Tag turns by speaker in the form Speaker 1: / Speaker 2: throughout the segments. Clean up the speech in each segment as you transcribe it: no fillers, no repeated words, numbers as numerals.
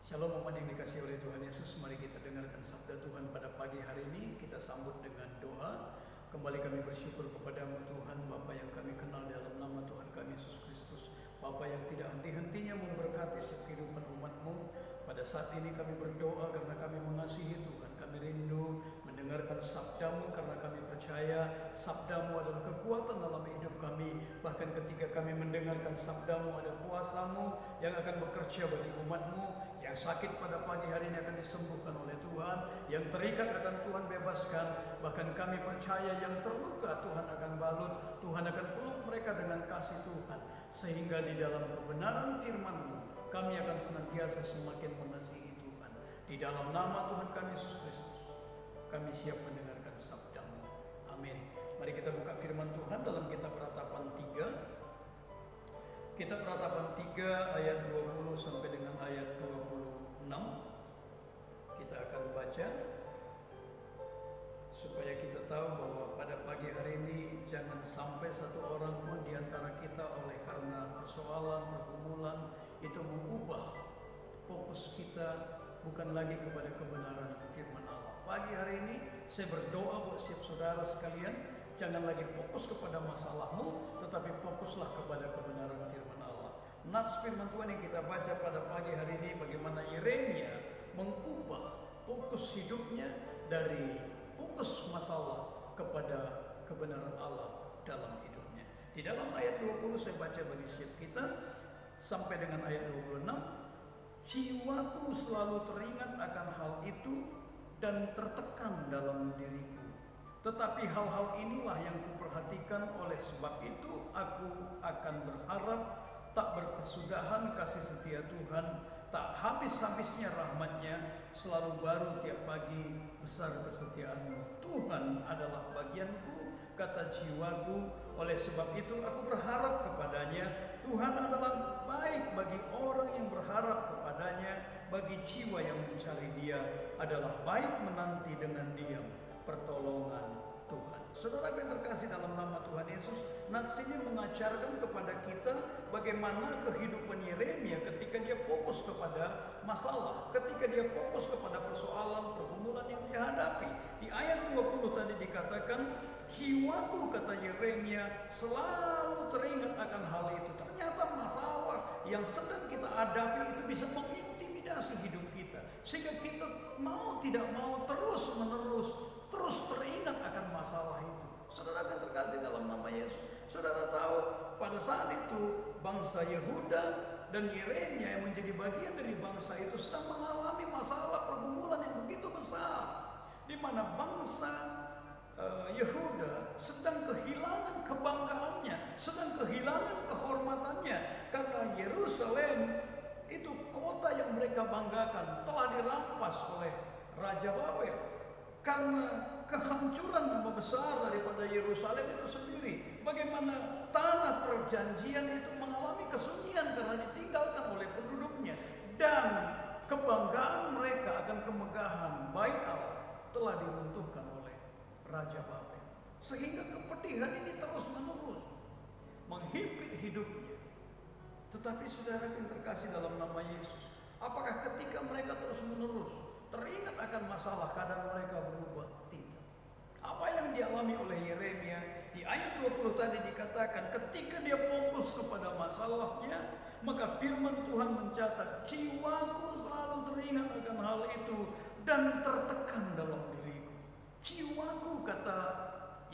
Speaker 1: Shalom umat yang dikasihi oleh Tuhan Yesus. Mari kita dengarkan sabda Tuhan pada pagi hari ini. Kita sambut dengan doa. Kembali kami bersyukur kepadamu Tuhan, Bapa yang kami kenal dalam nama Tuhan kami Yesus Kristus. Bapa yang tidak henti-hentinya memberkati setiap kehidupan umat-Mu. Pada saat ini kami berdoa karena kami mengasihi Tuhan. Kami rindu mendengarkan sabda-Mu karena kami percaya sabda-Mu adalah kekuatan dalam hidup kami. Bahkan ketika kami mendengarkan sabda-Mu, ada kuasa-Mu yang akan bekerja bagi umat-Mu. Yang sakit pada pagi hari ini akan disembuhkan oleh Tuhan. Yang terikat akan Tuhan bebaskan. Bahkan kami percaya yang terluka Tuhan akan balut. Tuhan akan peluk mereka dengan kasih Tuhan. Sehingga di dalam kebenaran firman-Mu kami akan senantiasa semakin mengasihi Tuhan. Di dalam nama Tuhan kami Yesus Kristus kami siap mendengarkan sabda-Mu. Amin. Mari kita buka firman Tuhan dalam kitab Ratapan 3. Kitab Ratapan 3 ayat 20 sampai dengan ayat 26. Kita akan baca supaya kita tahu bahwa pada pagi hari ini jangan sampai satu orang pun di antara kita oleh karena persoalan, pergumulan itu mengubah fokus kita bukan lagi kepada kebenaran firman Allah. Pagi hari ini saya berdoa buat setiap saudara sekalian, jangan lagi fokus kepada masalahmu, tetapi fokuslah kepada kebenaran firman Allah. Nats firman Tuhan yang kita baca pada pagi hari ini, bagaimana Yeremia mengubah fokus hidupnya dari fokus masalah kepada kebenaran Allah dalam hidupnya. Di dalam ayat 20 saya baca bagi setiap kita sampai dengan ayat 26. Jiwaku selalu teringat akan hal itu dan tertekan dalam diriku. Tetapi hal-hal inilah yang kuperhatikan, oleh sebab itu aku akan berharap. Tak berkesudahan kasih setia Tuhan, tak habis-habisnya rahmat-Nya, selalu baru tiap pagi besar kesetiaan-Mu. Tuhan adalah bagianku, kata jiwaku, oleh sebab itu aku berharap kepadanya. Tuhan adalah baik bagi orang yang berharap kepadanya, bagi jiwa yang mencari Dia adalah baik menanti dengan diam pertolongan Tuhan. Saudara yang terkasih dalam nama Tuhan Yesus, nats ini mengajarkan kepada kita bagaimana kehidupan Yeremia ketika dia fokus kepada masalah, ketika dia fokus kepada persoalan, pergumulan yang dihadapi. Di ayat 20 tadi dikatakan, jiwaku, kata Yeremia, selalu teringat akan hal itu. Ternyata masalah yang sedang kita hadapi itu bisa mengintimidasi hidup kita, sehingga kita mau tidak mau terus teringat akan masalah itu. Saudara yang terkasih dalam nama Yesus, saudara tahu pada saat itu bangsa Yehuda dan Yeremia yang menjadi bagian dari bangsa itu sedang mengalami masalah pergumulan yang begitu besar, di mana bangsa Yehuda sedang kehilangan kebanggaannya, sedang kehilangan kehormatannya, karena Yerusalem itu kota yang mereka banggakan telah dirampas oleh Raja Babel. Karena kehancuran nama besar daripada Yerusalem itu sendiri, bagaimana tanah perjanjian itu mengalami kesunyian karena ditinggalkan oleh penduduknya, dan kebanggaan mereka akan kemegahan bait Allah telah diruntuhkan oleh Raja Babel, sehingga kepedihan ini terus menerus menghimpit hidupnya. Tetapi saudara yang terkasih dalam nama Yesus, apakah ketika mereka terus menerus teringat akan masalah, keadaan mereka berubah? Tidak. Apa yang dialami oleh Yeremia di ayat 20 tadi dikatakan, ketika dia fokus kepada masalahnya, maka firman Tuhan mencatat, jiwaku selalu teringat akan hal itu dan tertekan dalam diriku. Jiwaku, kata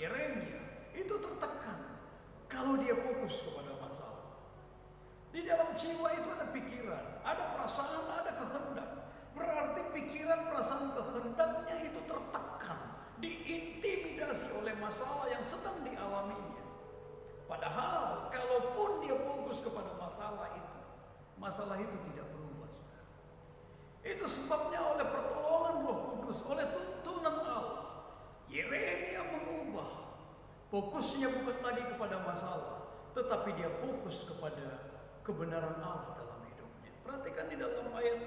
Speaker 1: Yeremia, itu tertekan kalau dia fokus kepada masalah. Di dalam jiwa itu ada pikiran, ada perasaan, ada kehendak. Berarti pikiran, perasaan, kehendaknya itu tertekan, diintimidasi oleh masalah yang sedang dialaminya. Padahal kalaupun dia fokus kepada masalah itu tidak berubah. Itu sebabnya oleh pertolongan Roh Kudus, oleh tuntunan Allah, Yeremia mengubah fokusnya bukan lagi kepada masalah, tetapi dia fokus kepada kebenaran Allah dalam hidupnya. Perhatikan di dalam ayat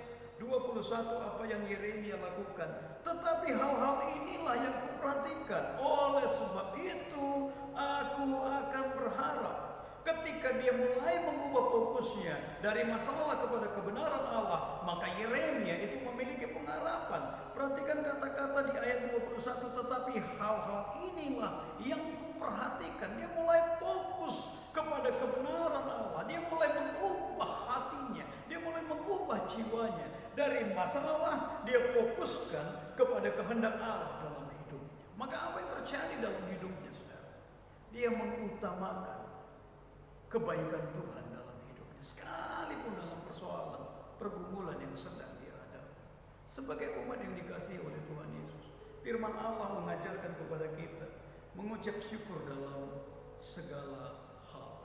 Speaker 1: 21 apa yang Yeremia lakukan. Tetapi hal-hal inilah yang kuperhatikan, oleh sebab itu aku akan berharap. Ketika dia mulai mengubah fokusnya dari masalah kepada kebenaran Allah, maka Yeremia harapan. Perhatikan kata-kata di ayat 21, tetapi hal-hal inilah yang kuperhatikan. Dia mulai fokus kepada kebenaran Allah. Dia mulai mengubah hatinya. Dia mulai mengubah jiwanya. Dari masalah dia fokuskan kepada kehendak Allah dalam hidupnya. Maka apa yang terjadi dalam hidupnya, saudara? Dia mengutamakan kebaikan Tuhan dalam hidupnya. Sekalipun dalam persoalan, pergumulan yang sedang dia hadapi. Sebagai umat yang dikasihi oleh Tuhan Yesus, firman Allah mengajarkan kepada kita mengucap syukur dalam segala hal.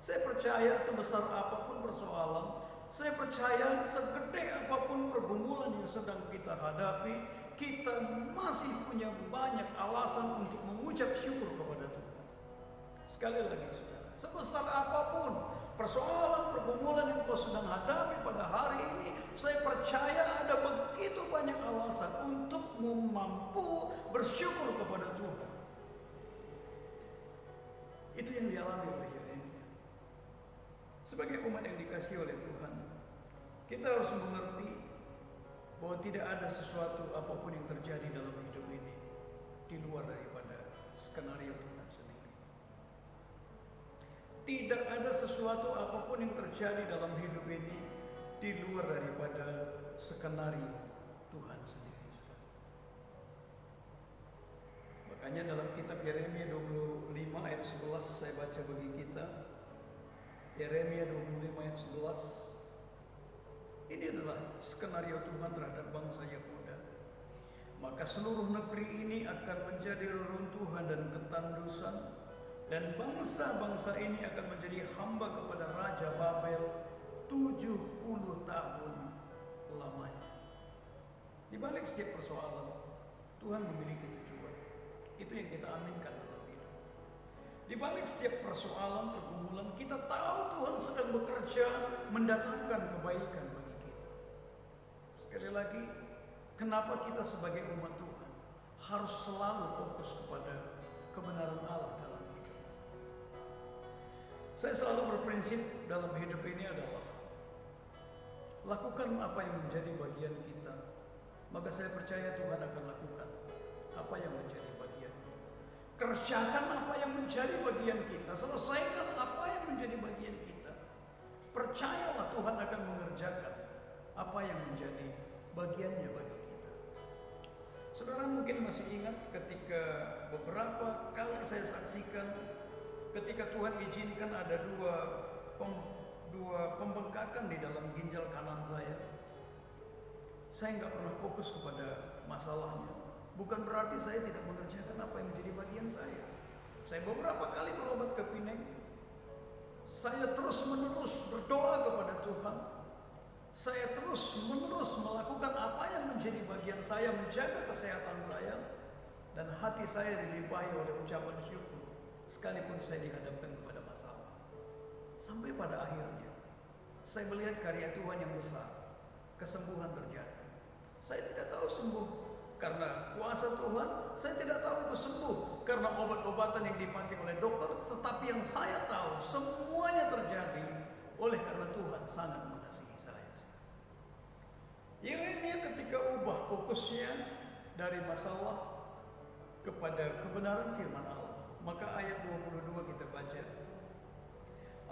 Speaker 1: Saya percaya sebesar apapun persoalan, saya percaya segede apapun pergumulan yang sedang kita hadapi, kita masih punya banyak alasan untuk mengucap syukur kepada Tuhan. Sekali lagi, saudara, sebesar apapun persoalan pergumulan yang kau sedang hadapi pada hari ini, saya percaya ada begitu banyak alasan untuk mampu bersyukur kepada Tuhan. Itu yang dialami oleh Yeremia. Sebagai umat yang dikasihi oleh Tuhan, kita harus mengerti bahwa tidak ada sesuatu apapun yang terjadi dalam hidup ini di luar daripada skenario Tuhan sendiri. Tidak ada sesuatu apapun yang terjadi dalam hidup ini di luar daripada skenario Tuhan sendiri. Makanya dalam kitab Yeremia 25 ayat 11 saya baca bagi kita. Yeremia 25 ayat 11. Ini adalah skenario Tuhan terhadap bangsa Yehuda. Maka seluruh negeri ini akan menjadi reruntuhan dan ketandusan, dan bangsa-bangsa ini akan menjadi hamba kepada Raja Babel 70 tahun lamanya. Di balik setiap persoalan, Tuhan memiliki tujuan. Itu yang kita aminkan dalam hidup. Di balik setiap persoalan, pergumulan, kita tahu Tuhan sedang bekerja mendatangkan kebaikan bagi kita. Sekali lagi, kenapa kita sebagai umat Tuhan harus selalu fokus kepada kebenaran Allah dalam hidup? Saya selalu berprinsip dalam hidup ini adalah lakukan apa yang menjadi bagian kita, maka saya percaya Tuhan akan lakukan apa yang menjadi bagian. Kerjakan apa yang menjadi bagian kita, selesaikan apa yang menjadi bagian kita. Percayalah Tuhan akan mengerjakan apa yang menjadi bagiannya bagi kita. Saudara mungkin masih ingat ketika beberapa kali saya saksikan ketika Tuhan izinkan ada dua pembengkakan di dalam ginjal kanan saya. Saya nggak pernah fokus kepada masalahnya. Bukan berarti saya tidak mengerjakan apa yang menjadi bagian saya. Saya beberapa kali berobat ke Pineng. Saya terus menerus berdoa kepada Tuhan. Saya terus menerus melakukan apa yang menjadi bagian saya, menjaga kesehatan saya, dan hati saya dilimpahi oleh ucapan syukur sekalipun saya dihadapkan kepada masalah. Sampai pada akhirnya saya melihat karya Tuhan yang besar, kesembuhan terjadi. Saya tidak tahu sembuh karena kuasa Tuhan, saya tidak tahu itu sembuh karena obat-obatan yang dipakai oleh dokter, tetapi yang saya tahu semuanya terjadi oleh karena Tuhan sangat mengasihi saya. Yeremia ketika ubah fokusnya dari masalah kepada kebenaran firman Allah, maka ayat 22 kita baca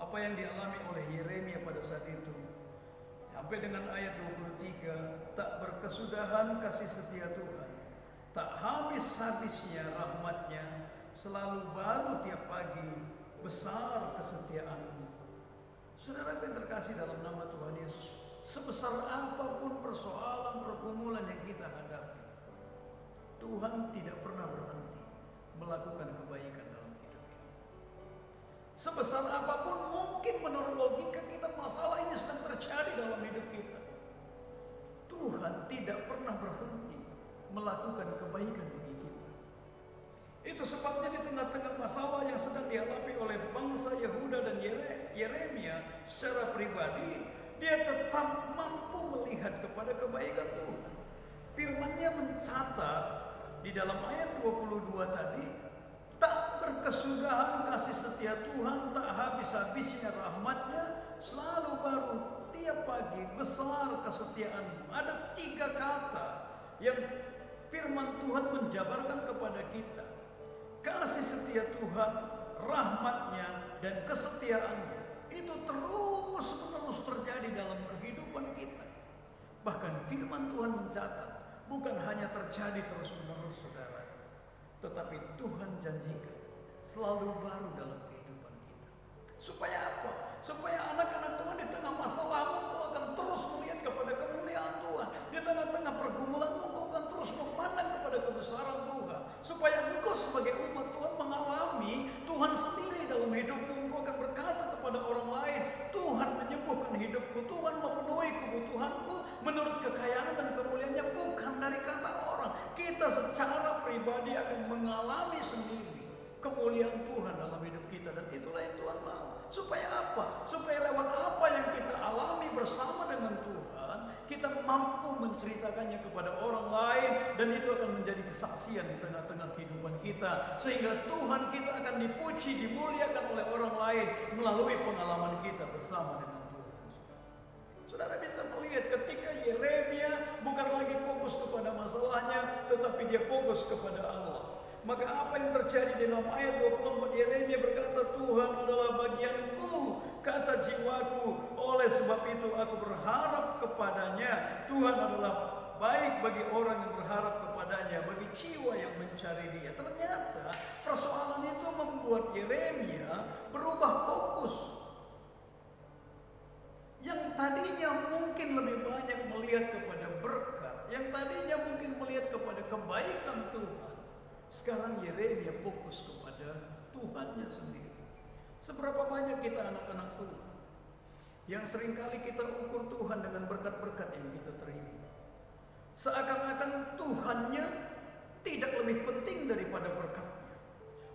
Speaker 1: apa yang dialami oleh Yeremia pada saat itu. Sampai dengan ayat 23, tak berkesudahan kasih setia Tuhan, tak habis-habisnya rahmatnya, selalu baru tiap pagi, besar kesetiaan-Mu. Saudara yang terkasih dalam nama Tuhan Yesus, sebesar apapun persoalan pergumulan yang kita hadapi, Tuhan tidak pernah berhenti melakukan kebaikan dalam hidup ini. Sebesar apapun mungkin menurut logika kita masalah ini sedang terjadi dalam hidup kita, Tuhan tidak pernah berhenti melakukan kebaikan bagi kita. Itu sebabnya di tengah-tengah masalah yang sedang dialami oleh bangsa Yehuda dan Yeremia secara pribadi, dia tetap mampu melihat kepada kebaikan Tuhan. Firman-Nya mencatat di dalam ayat 22 tadi, tak berkesudahan kasih setia Tuhan, tak habis-habisnya rahmatnya, selalu baru tiap pagi, besar kesetiaanmu. Ada 3 kata yang firman Tuhan menjabarkan kepada kita. Kasih setia Tuhan, rahmatnya, dan kesetiaannya itu terus-menerus terjadi dalam kehidupan kita. Bahkan firman Tuhan mencatat, bukan hanya terjadi terus-menerus saudara, tetapi Tuhan janjikan selalu baru dalam kehidupan kita. Supaya apa? Supaya anak-anak Tuhan di tengah masalahmu engkau akan terus melihat kepada kemuliaan Tuhan. Di tengah-tengah pergumulanmu engkau akan terus memandang kepada kebesaran Tuhan. Supaya engkau sebagai umat Tuhan mengalami Tuhan sendiri dalam hidupmu. Engkau akan berkata kepada orang lain, Tuhan menyembuhkan hidupku, Tuhan memenuhi kebutuhanku menurut kekayaan dan kemuliaannya, bukan dari kata orang. Kita secara pribadi akan mengalami sendiri kemuliaan Tuhan dalam hidup kita, dan itulah yang Tuhan mau. Supaya apa? Supaya lewat apa yang kita alami bersama dengan Tuhan, kita mampu menceritakannya kepada orang lain, dan itu akan menjadi kesaksian di tengah-tengah kehidupan kita, sehingga Tuhan kita akan dipuji, dimuliakan oleh orang lain melalui pengalaman kita bersama dengan Tuhan. Saudara bisa melihat ketika Yeremia bukan lagi fokus kepada masalahnya, tetapi dia fokus kepada Allah. Maka apa yang terjadi dalam ayat 24, Yeremia berkata, Tuhan adalah bagianku, kata jiwaku, oleh sebab itu aku berharap kepadanya. Tuhan adalah baik bagi orang yang berharap kepadanya, bagi jiwa yang mencari Dia. Ternyata persoalan itu membuat Yeremia berubah fokus. Yang tadinya mungkin lebih banyak melihat kepada berkat, yang tadinya mungkin melihat kepada kebaikan Tuhan, sekarang Yeremia fokus kepada Tuhannya sendiri. Seberapa banyak kita anak-anak Tuhan yang seringkali kita ukur Tuhan dengan berkat-berkat yang kita terima. Seakan-akan Tuhannya tidak lebih penting daripada berkatnya.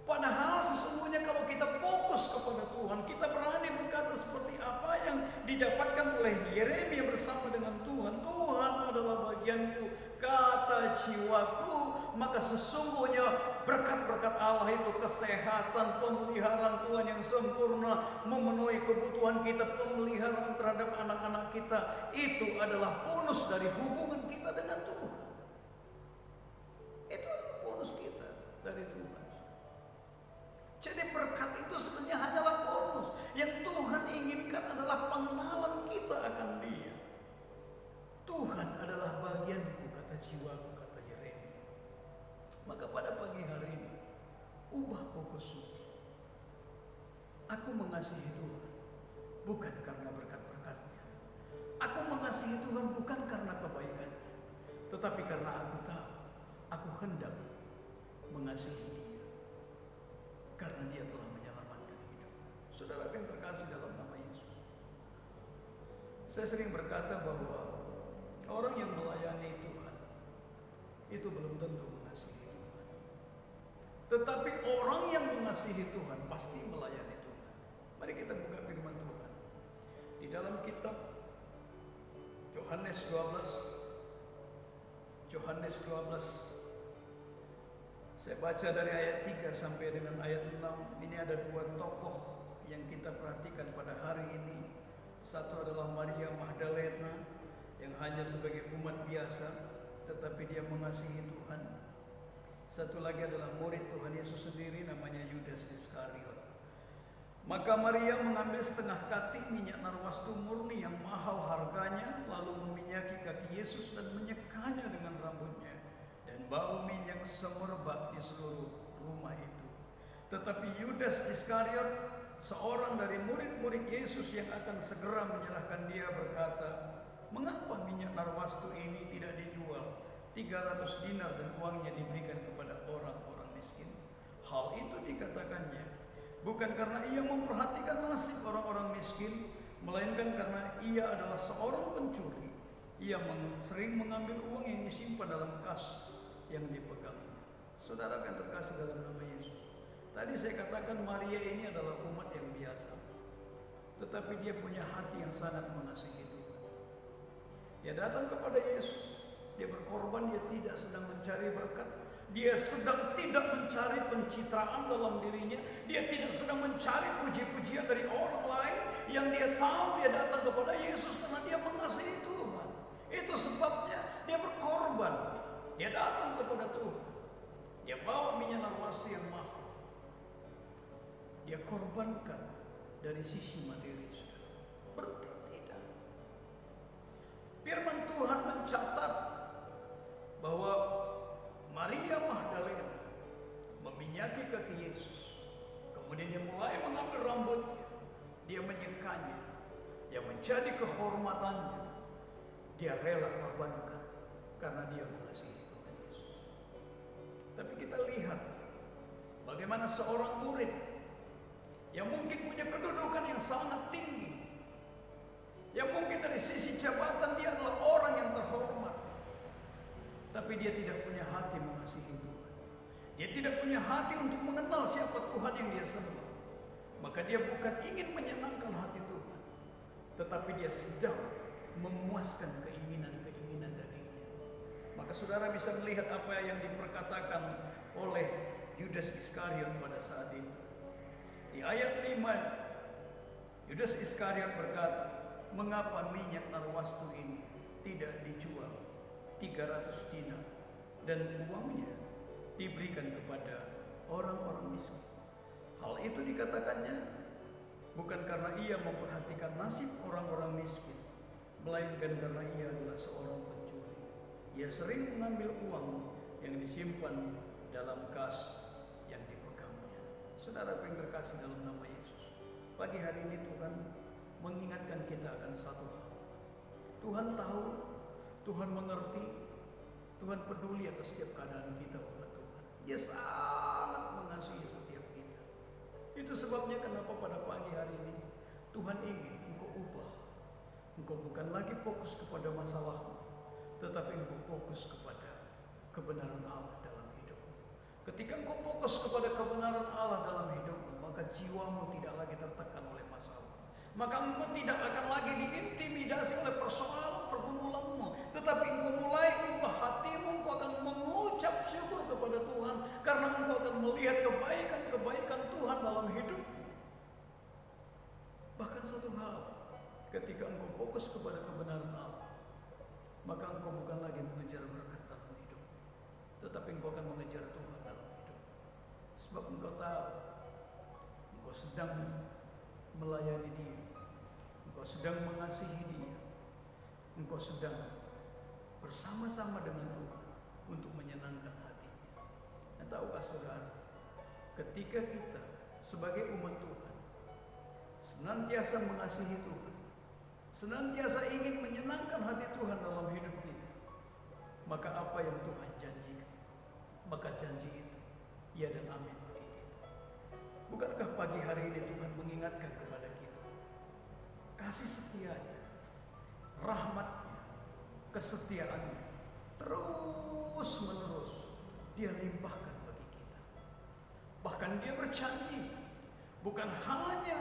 Speaker 1: Padahal sesungguhnya kalau kita fokus kepada Tuhan, kita berani berkata seperti apa yang didapatkan oleh Yeremia bersama dengan Tuhan. Tuhan adalah bagianku, kata jiwaku, maka sesungguhnya berkat-berkat Allah itu kesehatan, pemeliharaan Tuhan yang sempurna, memenuhi kebutuhan kita, pemeliharaan terhadap anak-anak kita, itu adalah bonus dari hubungan kita dengan Tuhan. Itu adalah bonus kita dari Tuhan. Jadi berkat itu sebenarnya hanyalah bonus. Yang Tuhan inginkan adalah pengenalan kita akan Dia. Tuhan adalah bagianku, kata jiwaku, kata Yeremia. Maka pada pagi hari ini, ubah fokusmu. Aku mengasihi Tuhan bukan karena berkat-berkatnya. Aku mengasihi Tuhan bukan karena kebaikannya, tetapi karena aku tahu aku hendak mengasihi Dia. Karena Dia telah menyelamatkan hidup. Saudara yang terkasih dalam nama Yesus, saya sering berkata bahwa orang yang melayani Tuhan itu belum tentu mengasihi Tuhan. Tetapi orang yang mengasihi Tuhan pasti melayani Tuhan. Mari kita buka firman Tuhan di dalam kitab Yohanes 12. Saya baca dari ayat 3 sampai dengan ayat 6. Ini ada 2 tokoh yang kita perhatikan pada hari ini. Satu adalah Maria Magdalena yang hanya sebagai umat biasa, tetapi dia mengasihi Tuhan. Satu lagi adalah murid Tuhan Yesus sendiri, namanya Yudas Iskariot. Maka Maria mengambil setengah kati minyak narwastu murni yang mahal harganya, lalu meminyaki kaki Yesus dan menyekanya dengan rambutnya. Dan bau minyak semerbak di seluruh rumah itu. Tetapi Yudas Iskariot, seorang dari murid-murid Yesus yang akan segera menyerahkan Dia, berkata, mengapa minyak narwastu ini tidak dijual 300 dinar dan uangnya diberikan kepada orang-orang miskin? Hal itu dikatakannya bukan karena Ia memperhatikan nasib orang-orang miskin, melainkan karena Ia adalah seorang pencuri. Ia sering mengambil uang yang disimpan dalam kas yang dipegangnya. Saudara yang terkasih dalam nama Yesus, tadi saya katakan Maria ini adalah umat yang biasa, tetapi dia punya hati yang sangat mengasihi Tuhan. Dia datang kepada Yesus, dia berkorban, dia tidak sedang mencari berkat, Dia sedang tidak mencari pencitraan dalam dirinya. Dia tidak sedang mencari puji-pujian dari orang lain. Yang dia tahu dia datang kepada Yesus karena dia mengasihi Tuhan. Itu sebabnya dia berkorban. Dia datang kepada Tuhan. Dia bawa minyak narwasti yang mahal. Dia korbankan dari sisi materi. Berhenti tidak. Firman Tuhan mencatat bahwa Maria Magdalena meminyaki kaki Yesus. Kemudian dia mulai mengambil rambutnya. Dia menyekanya. Yang menjadi kehormatannya. Dia rela korbankan. Karena dia mengasihi Tuhan Yesus. Tapi kita lihat bagaimana seorang murid yang mungkin punya kedudukan yang sangat tinggi. Yang mungkin dari sisi jabatan dia adalah orang yang terhormat. Tapi dia tidak punya hati mengasihi Tuhan. Dia tidak punya hati untuk mengenal siapa Tuhan yang dia sembah. Maka dia bukan ingin menyenangkan hati Tuhan. Tetapi dia sedang memuaskan keinginan-keinginan darinya. Maka saudara bisa melihat apa yang diperkatakan oleh Yudas Iskariot pada saat itu. Di ayat 5, Yudas Iskariot berkata, mengapa minyak narwastu ini tidak dijual 300 dinar dan uangnya diberikan kepada orang-orang miskin. Hal itu dikatakannya bukan karena ia memperhatikan nasib orang-orang miskin, melainkan karena ia adalah seorang pencuri. Ia sering mengambil uang yang disimpan dalam kas yang dipegangnya. Saudara yang terkasih dalam nama Yesus, pagi hari ini Tuhan mengingatkan kita akan satu hal. Tuhan tahu, Tuhan mengerti, Tuhan peduli atas setiap keadaan kita, umat Tuhan. Dia sangat mengasihi setiap kita. Itu sebabnya kenapa pada pagi hari ini Tuhan ingin engkau ubah. Engkau bukan lagi fokus kepada masalahmu, tetapi engkau fokus kepada kebenaran Allah dalam hidupmu. Ketika engkau fokus kepada kebenaran Allah dalam hidupmu, maka jiwamu tidak lagi tertekan oleh masalah. Maka engkau tidak akan lagi diintimidasi oleh persoalan pergumulanmu, tetapi engkau mulai ubah hatimu. Engkau akan mengucap syukur kepada Tuhan karena engkau akan melihat kebaikan-kebaikan Tuhan dalam hidupmu. Bahkan satu hal, ketika engkau fokus kepada kebenaran Allah, maka engkau bukan lagi mengejar berkat dalam hidupmu, tetapi engkau akan mengejar Tuhan dalam hidupmu. Sebab engkau tahu, engkau sedang melayani Dia, engkau sedang mengasihi Dia, engkau sedang bersama-sama dengan Tuhan untuk menyenangkan hatinya. Dan tahukah saudara, ketika kita sebagai umat Tuhan senantiasa mengasihi Tuhan, senantiasa ingin menyenangkan hati Tuhan dalam hidup kita, maka apa yang Tuhan janjikan, maka janji itu ya dan amin bagi kita. Bukankah pagi hari ini Tuhan mengingatkan kepada kita kasih setianya, rahmatnya, kesetiaannya terus menerus Dia limpahkan bagi kita. Bahkan Dia berjanji bukan hanya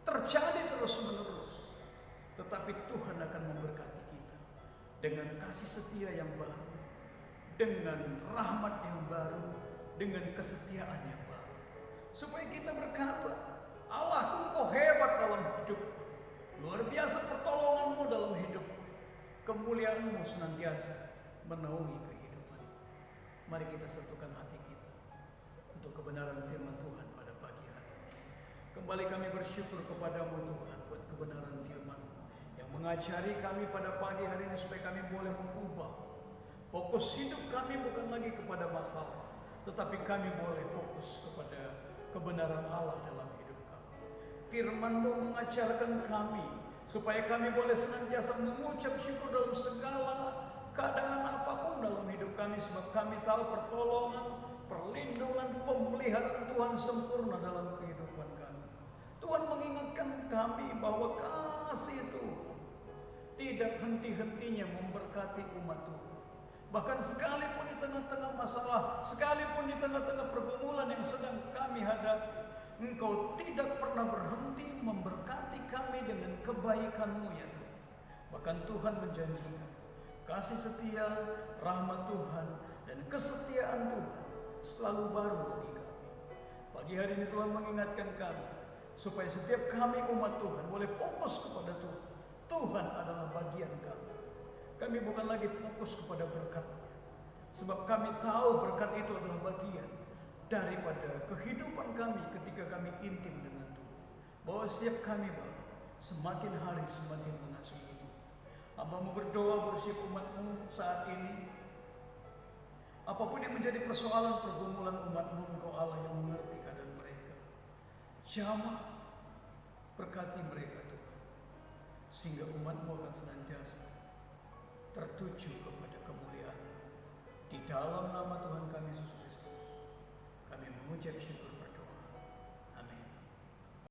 Speaker 1: terjadi terus menerus, tetapi Tuhan akan memberkati kita dengan kasih setia yang baru, dengan rahmat yang baru, dengan kesetiaan yang baru. Supaya kita berkata, Allah, Engkau hebat dalam hidupku, luar biasa pertolonganmu dalam hidupku, kemuliaanmu senantiasa menaungi kehidupan. Mari kita satukan hati kita untuk kebenaran firman Tuhan pada pagi hari ini. Kembali kami bersyukur kepadamu Tuhan buat kebenaran firman yang mengajari kami pada pagi hari ini supaya kami boleh mengubah fokus hidup kami bukan lagi kepada masalah, tetapi kami boleh fokus kepada kebenaran Allah dalam hidup kami. Firman-Mu mengajarkan kami supaya kami boleh senantiasa mengucap syukur dalam segala keadaan apapun dalam hidup kami, sebab kami tahu pertolongan, perlindungan, pemeliharaan Tuhan sempurna dalam kehidupan kami. Tuhan mengingatkan kami bahwa kasih Tuhan tidak henti-hentinya memberkati umat Tuhan. Bahkan sekalipun di tengah-tengah masalah, sekalipun di tengah-tengah pergumulan yang sedang kami hadapi, Engkau tidak pernah berhenti memberkati kami dengan kebaikan-Mu ya Tuhan. Bahkan Tuhan menjanjikan, kasih setia, rahmat Tuhan, dan kesetiaan Tuhan selalu baru bagi kami. Pagi hari ini Tuhan mengingatkan kami, supaya setiap kami umat Tuhan boleh fokus kepada Tuhan. Tuhan adalah bagian kami. Kami bukan lagi fokus kepada berkat, sebab kami tahu berkat itu adalah bagian daripada kehidupan kami ketika kami intim dengan Tuhan. Bahwa setiap kami Bapa, semakin hari semakin mengasihi Tuhan. Hamba-Mu berdoa bersih umat-Mu saat ini. Apapun yang menjadi persoalan pergumulan umat-Mu, Engkau Allah yang mengerti keadaan mereka. Jamah, berkati mereka Tuhan, sehingga umat-Mu akan senantiasa tertuju kepada kemuliaan. Di dalam nama Tuhan kami Yesus Kristus, kami mengucap syukur.